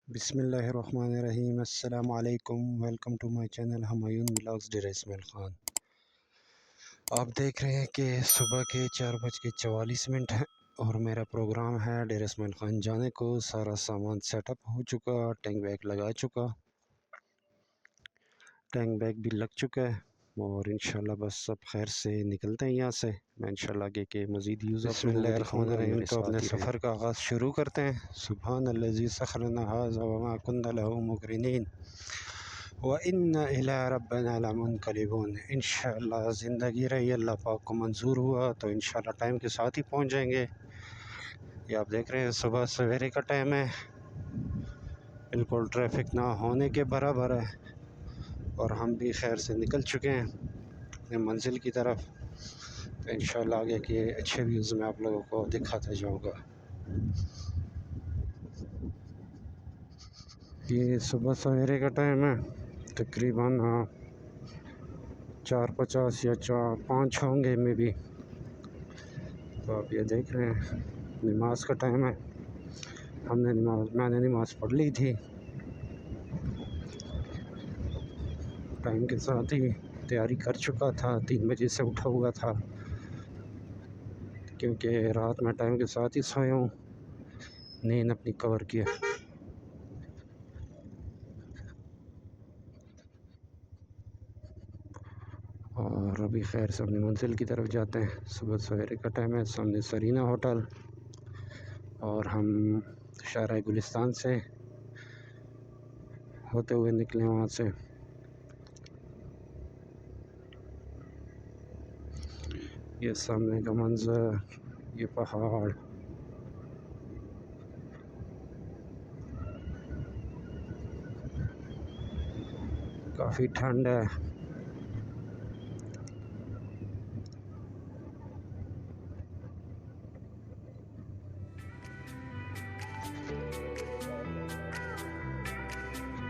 बिस्मिल्लाहिर्रहमानिर्रहीम। अस्सलाम वालेकुम। Welcome to my channel Humayun vlogs Dera Ismail Khan. आप देख रहे हैं कि सुबह के 4:44 हैं और मेरा प्रोग्राम है डेर इस्माइल ख़ान जाने को। सारा सामान सेटअप हो चुका, टैंक बैग लगा चुका, टैंक बैग भी लग चुका है और इंशाल्लाह बस सब खैर से निकलते हैं यहाँ से। मैं इंशाल्लाह आगे के मज़ीद यूज़ आप लोगों को दिखाऊंगा। मेरे तो अपने सफ़र का आगाज़ शुरू करते हैं। सुब्हानल्लज़ी सख़रना हाज़ा व मा कुन्ना लहू मुक़रिनीन व इन्ना इला रब्बिना लमुनक़लिबून। इंशाल्लाह ज़िंदगी रही, अल्लाह पाक को मंजूर हुआ तो इंशाल्लाह टाइम के साथ ही पहुँच जाएंगे। ये आप देख रहे हैं सुबह सवेरे का टाइम है, बिल्कुल ट्रैफिक ना होने के बराबर है और हम भी खैर से निकल चुके हैं अपने मंजिल की तरफ। तो इंशाल्लाह आगे के अच्छे व्यूज़ में आप लोगों को दिखाता जाऊँगा। ये सुबह सवेरे का टाइम है, तकरीबन 4:50 या 4:05 होंगे में भी। तो आप ये देख रहे हैं नमाज का टाइम है। मैंने नमाज पढ़ ली थी, टाइम के साथ ही तैयारी कर चुका था। 3 बजे से उठा हुआ था क्योंकि रात में टाइम के साथ ही सोया हूँ, नींद अपनी कवर किया। और अभी खैर से अपनी मंजिल की तरफ जाते हैं। सुबह सवेरे का टाइम है, सामने सरीना होटल और हम शाहराह गुलिस्तान से होते हुए निकले वहाँ से। ये सामने का मंजर, ये पहाड़, काफ़ी ठंड है।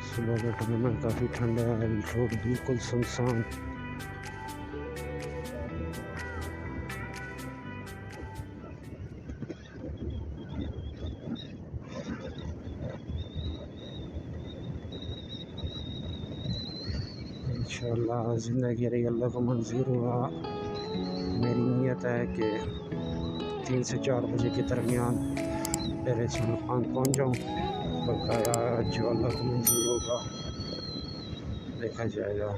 सुबह के टाइम में काफ़ी ठंड है, रोड बिल्कुल सुनसान। इंशाल्लाह ज़िंदगी रही, अल्लाह को मंजूर हुआ। मेरी नीयत है कि 3 से 4 बजे के दरमियान डेर इस्माइल ख़ान पहुँच जाऊँ। बकाया जो अल्लाह को मंजूर होगा देखा जाएगा।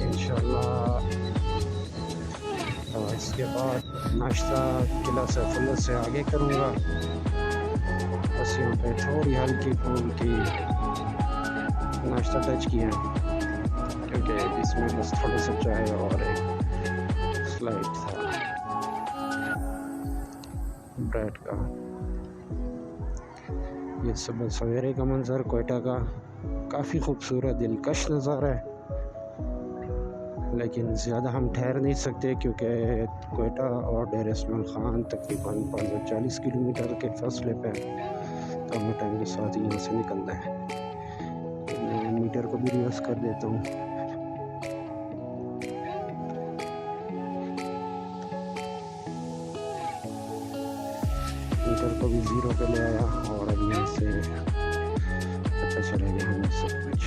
इंशाल्लाह इसके बाद नाश्ता किला सैफुल्ला से आगे करूँगा। बस यहाँ पे थोड़ी हल्की फुल्की नाश्ता टच किया है क्योंकि इसमें बस थोड़ा सा चाय और एक स्लाइड था ब्रेड का। ये सुबह सवेरे का मंजर कोयटा का काफ़ी खूबसूरत दिलकश नज़ारा है, लेकिन ज़्यादा हम ठहर नहीं सकते क्योंकि कोयटा और डेर इस्माइल ख़ान तकरीबन 540 किलोमीटर के फासले पे तो हमें टाइम के साथ यहाँ से निकलना है। मैं मीटर को भी रिवर्स कर देता हूँ। मीटर को भी 0 पे ले आया और अब यहाँ से पता चलेगा हमें सब कुछ।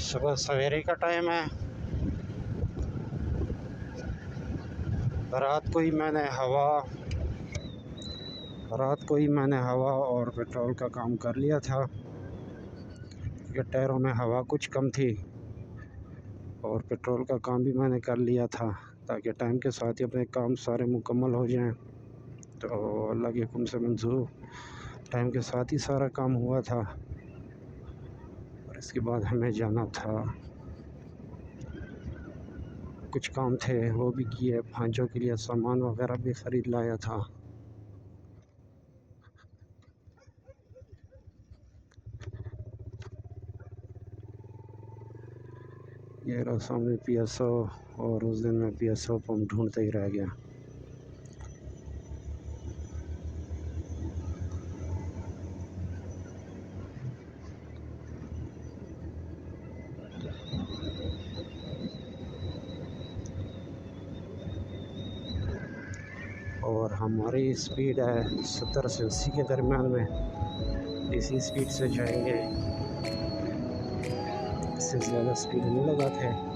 सुबह सवेरे का टाइम है। रात को ही मैंने हवा और पेट्रोल का काम कर लिया था क्योंकि टायरों में हवा कुछ कम थी और पेट्रोल का काम भी मैंने कर लिया था ताकि टाइम के साथ ही अपने काम सारे मुकम्मल हो जाएं। तो अल्लाह के हुक्म से मंजूर टाइम के साथ ही सारा काम हुआ था और इसके बाद हमें जाना था, कुछ काम थे वो भी किए, भांजों के लिए सामान वगैरह भी ख़रीद लाया था। ये रहा सामने PSO, और उस दिन मैं PSO पंप ढूंढते ही रह गया। और हमारी स्पीड है 70 से 80 के दरमियान में, इसी स्पीड से जाएंगे, इससे ज़्यादा स्पीड नहीं लगाते।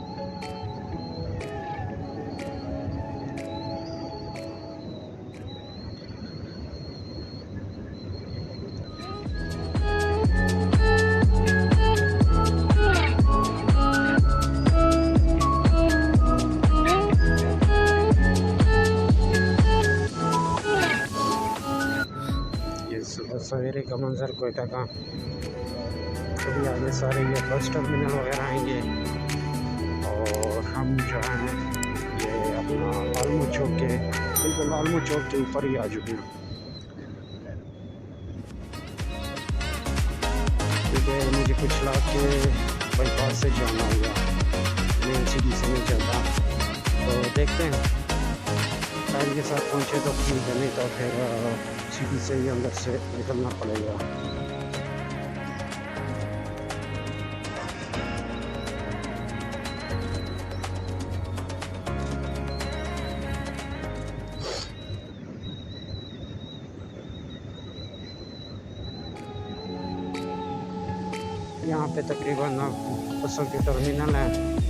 ये सुबह सवेरे का मंजर कोयटा का। कभी आगे सारे ये बस टर्मिनल वगैरह आएंगे और हम जो हैं ये अपना आलमू चौक के बिल्कुल आलमू चौक के ऊपर ही आ चुके हैं, क्योंकि मुझे कुछ लाख के बाईपास से जाना होगा, मेन सिटी से नहीं चलता। तो देखते हैं, टाइम के साथ पहुँचे तो ठीक है, नहीं तो फिर सिटी से ही अंदर से निकलना पड़ेगा। यहाँ पे तकरीबन बसों के टर्मिनल हैं।